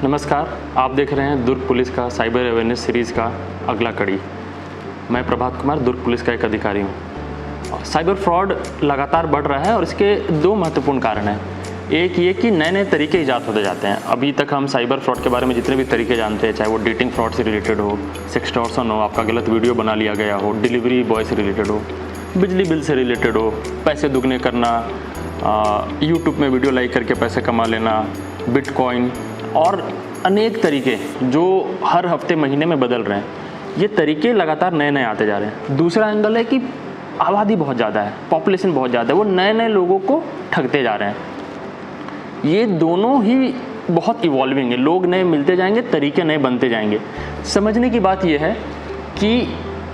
नमस्कार, आप देख रहे हैं दुर्ग पुलिस का साइबर अवेयरनेस सीरीज़ का अगला कड़ी। मैं प्रभात कुमार, दुर्ग पुलिस का एक अधिकारी हूँ। साइबर फ्रॉड लगातार बढ़ रहा है और इसके दो महत्वपूर्ण कारण हैं। एक ये कि नए नए तरीके ईजाद होते जाते हैं। अभी तक हम साइबर फ्रॉड के बारे में जितने भी तरीके जानते हैं, चाहे वो डेटिंग फ्रॉड से रिलेटेड हो, सेक्सटॉर्शन हो, आपका गलत वीडियो बना लिया गया हो, डिलीवरी बॉय से रिलेटेड हो, बिजली बिल से रिलेटेड हो, पैसे दुगने करना, यूट्यूब में वीडियो लाइक करके पैसे कमा लेना, बिटकॉइन और अनेक तरीके जो हर हफ्ते महीने में बदल रहे हैं। ये तरीके लगातार नए नए आते जा रहे हैं। दूसरा एंगल है कि आबादी बहुत ज़्यादा है, पॉपुलेशन बहुत ज़्यादा है, वो नए नए लोगों को ठगते जा रहे हैं। ये दोनों ही बहुत इवॉल्विंग है, लोग नए मिलते जाएंगे, तरीके नए बनते जाएंगे। समझने की बात यह है कि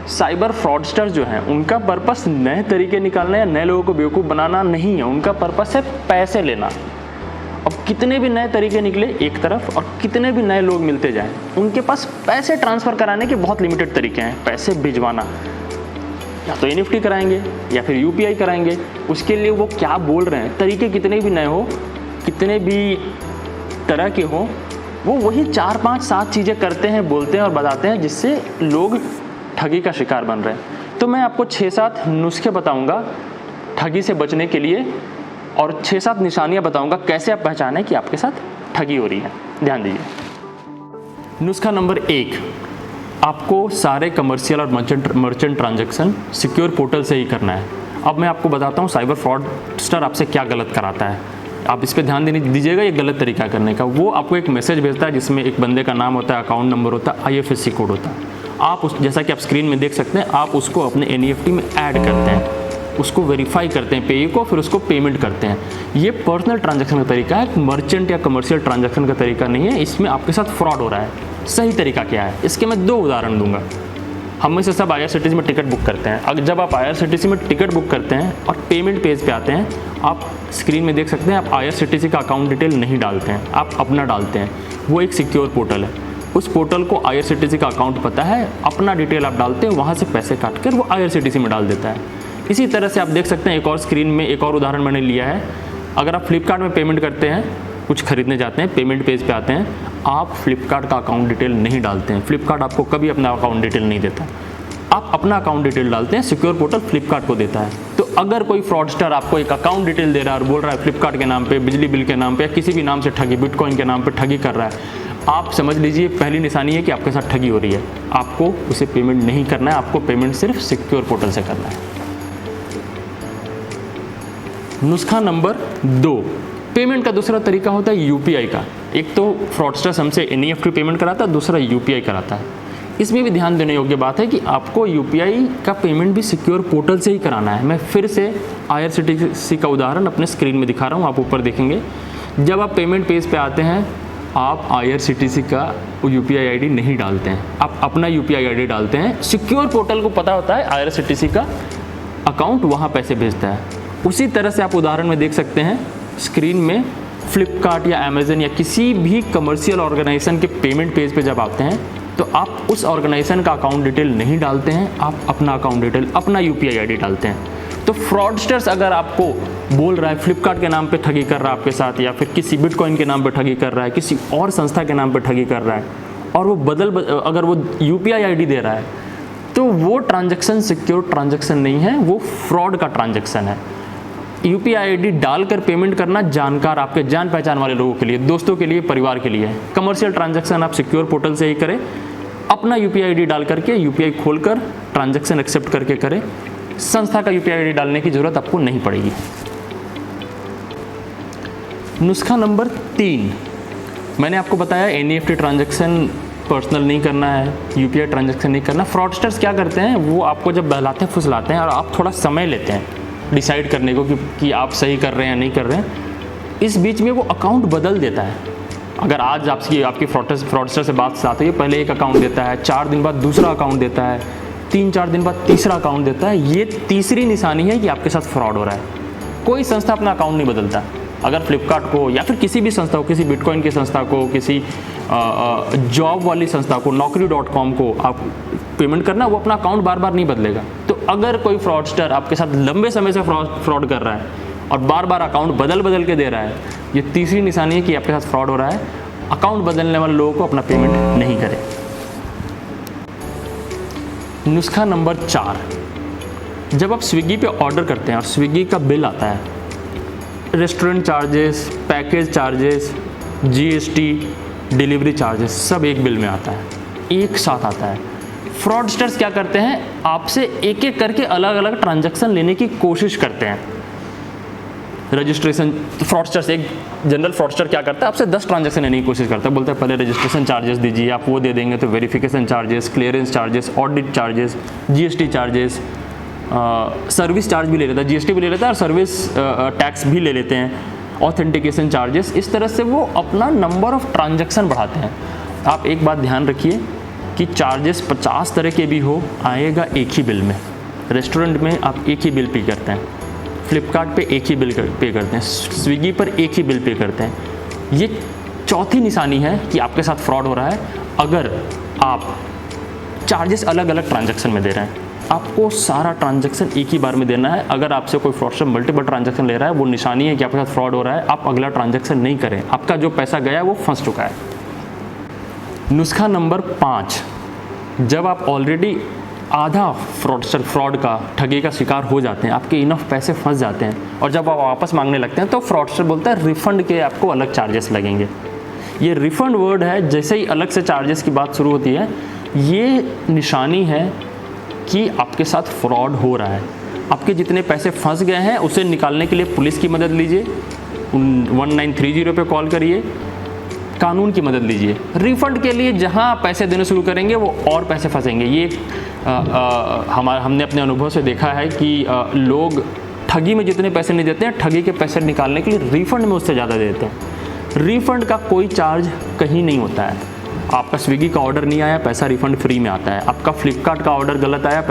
साइबर फ्रॉडस्टर जो हैं उनका पर्पस नए तरीके निकालना या नए लोगों को बेवकूफ़ बनाना नहीं है, उनका पर्पस है पैसे लेना। अब कितने भी नए तरीके निकले एक तरफ और कितने भी नए लोग मिलते जाएं, उनके पास पैसे ट्रांसफ़र कराने के बहुत लिमिटेड तरीके हैं। पैसे भिजवाना, या तो NFT कराएंगे या फिर UPI कराएंगे। उसके लिए वो क्या बोल रहे हैं, तरीके कितने भी नए हो, कितने भी तरह के हो, वो वही 4, 5, 7 चीज़ें करते हैं, बोलते हैं और बताते हैं, जिससे लोग ठगी का शिकार बन रहे हैं। तो मैं आपको 6-7 नुस्खे बताऊँगा ठगी से बचने के लिए और 6-7 निशानियां बताऊंगा कैसे आप पहचानें कि आपके साथ ठगी हो रही है। ध्यान दीजिए। नुस्खा नंबर 1, आपको सारे कमर्शियल और मर्चेंट ट्रांजैक्शन सिक्योर पोर्टल से ही करना है। अब मैं आपको बताता हूँ साइबर फ्रॉडस्टर आपसे क्या गलत कराता है। आप इस पर ध्यान दीजिएगा, ये गलत तरीका करने का। वो आपको एक मैसेज भेजता है जिसमें एक बंदे का नाम होता है, अकाउंट नंबर होता है, IFSC कोड होता है। आप जैसा कि आप स्क्रीन में देख सकते हैं, आप उसको अपने NEFT में ऐड करते हैं, उसको वेरीफाई करते हैं पेयी को, फिर उसको पेमेंट करते हैं। ये पर्सनल ट्रांजैक्शन का तरीका है, मर्चेंट या कमर्शियल ट्रांजैक्शन का तरीका नहीं है। इसमें आपके साथ फ्रॉड हो रहा है। सही तरीका क्या है, इसके मैं 2 उदाहरण दूंगा। हम में से सब IRCTC में टिकट बुक करते हैं। अगर जब आप IRCTC में टिकट बुक करते हैं और पेमेंट पेज पे आते हैं, आप स्क्रीन में देख सकते हैं, आप IRCTC का अकाउंट डिटेल नहीं डालते हैं, आप अपना डालते हैं। वो एक सिक्योर पोर्टल है। उस पोर्टल को IRCTC का अकाउंट पता है, अपना डिटेल आप डालते हैं, वहाँ से पैसे काट कर वो IRCTC में डाल देता है। इसी तरह से आप देख सकते हैं, एक और स्क्रीन में एक और उदाहरण मैंने लिया है। अगर आप फ्लिपकार्ट में पेमेंट करते हैं, कुछ खरीदने जाते हैं, पेमेंट पेज पे आते हैं, आप फ्लिपकार्ट का अकाउंट डिटेल नहीं डालते हैं। फ्लिपकार्ट आपको कभी अपना अकाउंट डिटेल नहीं देता। आप अपना अकाउंट डिटेल डालते हैं, सिक्योर पोर्टल फ्लिपकार्ट को देता है। तो अगर कोई फ्रॉडस्टर आपको एक अकाउंट डिटेल दे रहा है और बोल रहा है फ्लिपकार्ट के नाम पे, बिजली बिल के नाम पे, या किसी भी नाम से ठगी, बिटकॉइन के नाम पे ठगी कर रहा है, आप समझ लीजिए पहली निशानी है कि आपके साथ ठगी हो रही है। आपको उसे पेमेंट नहीं करना है, आपको पेमेंट सिर्फ सिक्योर पोर्टल से करना है। नुस्खा नंबर 2, पेमेंट का दूसरा तरीका होता है UPI का। एक तो फ्रॉडस्टर्स हमसे NEFT पेमेंट कराता है, दूसरा UPI कराता है। इसमें भी ध्यान देने योग्य बात है कि आपको UPI का पेमेंट भी सिक्योर पोर्टल से ही कराना है। मैं फिर से IRCTC का उदाहरण अपने स्क्रीन में दिखा रहा हूँ, आप ऊपर देखेंगे। जब आप पेमेंट पेज पे आते हैं, आप IRCTC का UPI ID नहीं डालते हैं, आप अपना UPI ID डालते हैं। सिक्योर पोर्टल को पता होता है IRCTC का अकाउंट वहाँ पैसे भेजता है। उसी तरह से आप उदाहरण में देख सकते हैं स्क्रीन में, फ्लिपकार्ट या अमेज़न या किसी भी कमर्शियल ऑर्गेनाइजेशन के पेमेंट पेज पे जब आते हैं, तो आप उस ऑर्गेनाइजेशन का अकाउंट डिटेल नहीं डालते हैं, आप अपना अकाउंट डिटेल, अपना UPI ID डालते हैं। तो फ्रॉडस्टर्स अगर आपको बोल रहा है फ्लिपकार्ट के नाम पे ठगी कर रहा है आपके साथ, या फिर किसी बिटकॉइन के नाम पे ठगी कर रहा है, किसी और संस्था के नाम पे ठगी कर रहा है, और वो अगर वो UPI ID दे रहा है, तो वो ट्रांजैक्शन सिक्योर ट्रांजैक्शन नहीं है, वो फ्रॉड का ट्रांजैक्शन है। UPI ID डालकर पेमेंट करना जानकार, आपके जान पहचान वाले लोगों के लिए, दोस्तों के लिए, परिवार के लिए है। कमर्शियल ट्रांजैक्शन आप सिक्योर पोर्टल से ही करें, अपना UPI ID डाल करके, UPI खोलकर ट्रांजैक्शन एक्सेप्ट करके करें। संस्था का UPI ID डालने की ज़रूरत आपको नहीं पड़ेगी। नुस्खा नंबर 3, मैंने आपको बताया NEFT ट्रांजैक्शन पर्सनल नहीं करना है, UPI ट्रांजैक्शन नहीं करना। फ्रॉडस्टर्स क्या करते हैं, वो आपको जब बहलाते हैं, फुसलाते हैं, और आप थोड़ा समय लेते हैं डिसाइड करने को कि आप सही कर रहे हैं या नहीं कर रहे हैं, इस बीच में वो अकाउंट बदल देता है। अगर आज आपकी फ्रॉडस्टर से बात आती है, पहले एक अकाउंट देता है, 4 दिन बाद दूसरा अकाउंट देता है, 3-4 दिन बाद तीसरा अकाउंट देता है, ये तीसरी निशानी है कि आपके साथ फ्रॉड हो रहा है। कोई संस्था अपना अकाउंट नहीं बदलता। अगर फ्लिपकार्ट को या फिर किसी भी संस्था को, किसी बिटकॉइन की संस्था को, किसी जॉब वाली संस्था को, naukri.com को आप पेमेंट करना, वो अपना अकाउंट बार बार नहीं बदलेगा। तो अगर कोई फ्रॉडस्टर आपके साथ लंबे समय से फ्रॉड कर रहा है और बार बार अकाउंट बदल के दे रहा है, ये तीसरी निशानी है कि आपके साथ फ्रॉड हो रहा है। अकाउंट बदलने वाले लोगों को अपना पेमेंट नहीं करें। नुस्खा नंबर 4, जब आप स्विगी पे ऑर्डर करते हैं और स्विगी का बिल आता है, restaurant charges, package charges, GST, delivery charges सब एक बिल में आता है, एक साथ आता है। फ्रॉडस्टर्स क्या करते हैं, आपसे एक एक करके अलग अलग ट्रांजैक्शन लेने की कोशिश करते हैं। रजिस्ट्रेशन फ्रॉडस्टर्स, एक जनरल फ्रॉडस्टर क्या करता है, आपसे 10 ट्रांजैक्शन लेने की कोशिश करता है। बोलता है पहले रजिस्ट्रेशन चार्जेस दीजिए, आप वो दे देंगे तो verification charges, clearance charges, audit charges, GST charges, service charge भी ले लेता है, जीएसटी भी ले लेता है और सर्विस टैक्स भी ले लेते हैं, ऑथेंटिकेशन चार्जेस। इस तरह से वो अपना नंबर ऑफ ट्रांजैक्शन बढ़ाते हैं। आप एक बात ध्यान रखिए कि चार्जेस 50 तरह के भी हो, आएगा एक ही बिल में। रेस्टोरेंट में आप एक ही बिल पे करते हैं, फ्लिपकार्ट पे एक ही बिल पे करते हैं, स्विगी पर एक ही बिल पे करते हैं। ये चौथी निशानी है कि आपके साथ फ्रॉड हो रहा है। अगर आप चार्जेस अलग अलग ट्रांजैक्शन में दे रहे हैं, आपको सारा ट्रांजैक्शन एक ही बार में देना है। अगर आपसे कोई फ्रॉडस्टर मल्टीपल ट्रांजैक्शन ले रहा है, वो निशानी है कि आपके साथ फ्रॉड हो रहा है। आप अगला ट्रांजैक्शन नहीं करें, आपका जो पैसा गया वो फंस चुका है। नुस्खा नंबर 5, जब आप ऑलरेडी आधा फ्रॉड का, ठगी का शिकार हो जाते हैं, आपके इनफ पैसे फंस जाते हैं और जब आप वापस मांगने लगते हैं तो फ्रॉडस्टर बोलता है रिफंड के आपको अलग चार्जेस लगेंगे। ये रिफंड वर्ड है, जैसे ही अलग से चार्जेस की बात शुरू होती है, ये निशानी है कि आपके साथ फ्रॉड हो रहा है। आपके जितने पैसे फंस गए हैं उसे निकालने के लिए पुलिस की मदद लीजिए, 1930 पे कॉल करिए, कानून की मदद लीजिए। रिफंड के लिए जहां आप पैसे देने शुरू करेंगे वो और पैसे फंसेंगे। ये हमने अपने अनुभव से देखा है कि लोग ठगी में जितने पैसे नहीं देते हैं, ठगी के पैसे निकालने के लिए रिफंड में उससे ज़्यादा देते हैं। रिफंड का कोई चार्ज कहीं नहीं होता है। आपका स्विगी का ऑर्डर नहीं आया, पैसा रिफंड फ्री में आता है। आपका फ्लिपकार्ट का ऑर्डर गलत आया,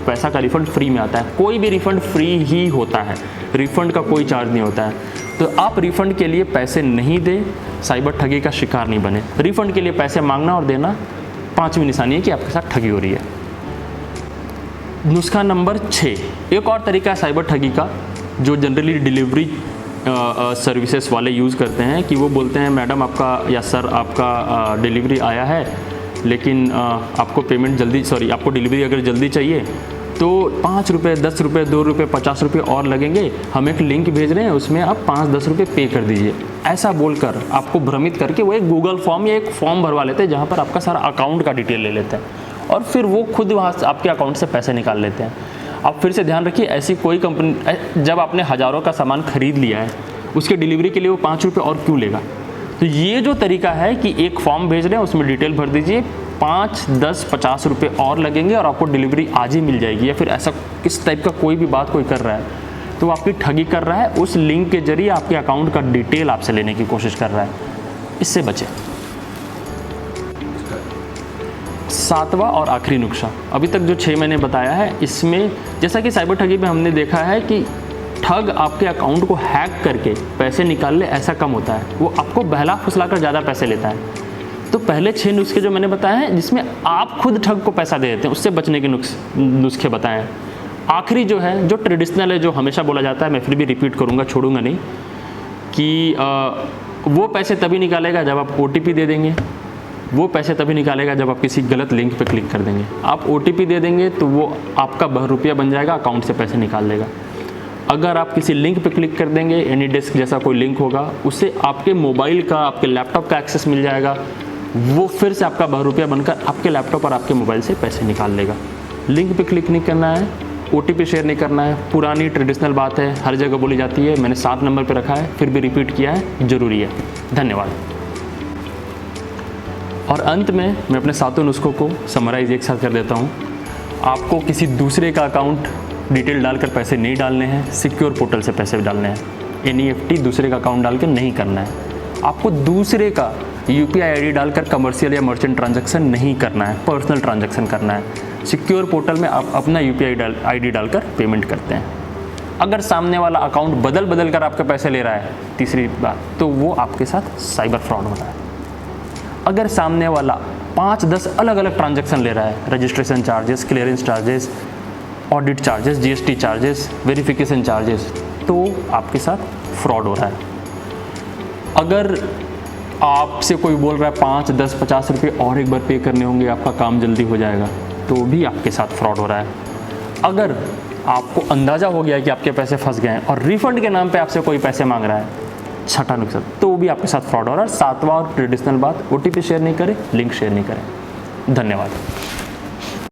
पैसा का रिफंड फ्री में आता है। कोई भी रिफंड फ्री ही होता है, रिफंड का कोई चार्ज नहीं होता है। तो आप रिफंड के लिए पैसे नहीं दें, साइबर ठगी का शिकार नहीं बने। रिफंड के लिए पैसे मांगना और देना 5वीं निशानी है कि आपके साथ ठगी हो रही है। नुस्खा नंबर 6, एक और तरीका है साइबर ठगी का जो जनरली डिलीवरी सर्विसेज वाले यूज़ करते हैं, कि वो बोलते हैं मैडम आपका या सर आपका डिलीवरी आया है, लेकिन आपको पेमेंट जल्दी, आपको डिलीवरी अगर जल्दी चाहिए तो 5 रुपये, 10 रुपये, 2 रुपये, 50 रुपये और लगेंगे, हम एक लिंक भेज रहे हैं, उसमें आप 5-10 रुपये पे कर दीजिए। ऐसा बोलकर आपको भ्रमित करके वो एक गूगल फॉर्म या एक फॉर्म भरवा लेते हैं जहाँ पर आपका सारा अकाउंट का डिटेल ले लेते हैं और फिर वो खुद वहाँ से आपके अकाउंट से पैसे निकाल लेते हैं। आप फिर से ध्यान रखिए, ऐसी कोई कंपनी, जब आपने हज़ारों का सामान खरीद लिया है, उसके डिलीवरी के लिए वो 5 रुपये और क्यों लेगा। तो ये जो तरीका है कि एक फॉर्म भेज रहे हैं, उसमें डिटेल भर दीजिए, 5, 10, 50 रुपये और लगेंगे और आपको डिलीवरी आज ही मिल जाएगी, या फिर ऐसा इस टाइप का कोई भी बात कोई कर रहा है तो वो आपकी ठगी कर रहा है। उस लिंक के जरिए आपके अकाउंट का डिटेल आपसे लेने की कोशिश कर रहा है, इससे बचें। 7वां और आखिरी नुस्खा, अभी तक जो 6 मैंने बताया है, इसमें जैसा कि साइबर ठगी में हमने देखा है कि ठग आपके अकाउंट को हैक करके पैसे निकाल ले, ऐसा कम होता है, वो आपको बहला फुसला कर ज़्यादा पैसे लेता है। तो पहले 6 नुस्खे जो मैंने बताए हैं जिसमें आप खुद ठग को पैसा दे देते हैं, उससे बचने के नुस्खे बताए हैं। आखिरी जो है, जो ट्रेडिशनल है, जो हमेशा बोला जाता है, मैं फिर भी रिपीट करूँगा, छोड़ूंगा नहीं, कि वो पैसे तभी निकालेगा जब आप OTP दे देंगे, वो पैसे तभी निकालेगा जब आप किसी गलत लिंक पे क्लिक कर देंगे। आप OTP दे देंगे तो वो आपका ₹10 बन जाएगा, अकाउंट से पैसे निकाल देगा। अगर आप किसी लिंक पे क्लिक कर देंगे, एनीडेस्क जैसा कोई लिंक होगा, उससे आपके मोबाइल का, आपके लैपटॉप का एक्सेस मिल जाएगा, वो फिर से आपका ₹10 बनकर आपके लैपटॉप और आपके मोबाइल से पैसे निकाल लेगा। लिंक पे क्लिक नहीं करना है, OTP शेयर नहीं करना है। पुरानी ट्रेडिशनल बात है, हर जगह बोली जाती है, मैंने 7 नंबर पे रखा है, फिर भी रिपीट किया है, ज़रूरी है। धन्यवाद। और अंत में मैं अपने 7 नुस्खों को समराइज एक साथ कर देता हूँ। आपको किसी दूसरे का अकाउंट डिटेल डालकर पैसे नहीं डालने हैं, सिक्योर पोर्टल से पैसे डालने हैं। NEFT दूसरे का अकाउंट डाल के नहीं करना है। आपको दूसरे का UPI ID डालकर कमर्शियल या मर्चेंट ट्रांजैक्शन नहीं करना है, पर्सनल ट्रांजैक्शन करना है। सिक्योर पोर्टल में आप अपना UPI ID डालकर पेमेंट करते हैं। अगर सामने वाला अकाउंट बदल कर आपके पैसे ले रहा है, तीसरी बात, तो वो आपके साथ साइबर फ्रॉड हो रहा है। अगर सामने वाला 5-10 अलग अलग ट्रांजैक्शन ले रहा है, registration charges, clearance charges, audit charges, GST charges, verification charges, तो आपके साथ फ्रॉड हो रहा है। अगर आपसे कोई बोल रहा है 5, 10, 50 रुपये और एक बार पे करने होंगे, आपका काम जल्दी हो जाएगा, तो भी आपके साथ फ्रॉड हो रहा है। अगर आपको अंदाज़ा हो गया कि आपके पैसे फंस गए हैं और रिफ़ंड के नाम पे आपसे कोई पैसे मांग रहा है, छठा नुकसान, तो भी आपके साथ फ्रॉड हो रहा है। सातवां और ट्रेडिशनल बात, OTP शेयर नहीं करें, लिंक शेयर नहीं करें। धन्यवाद।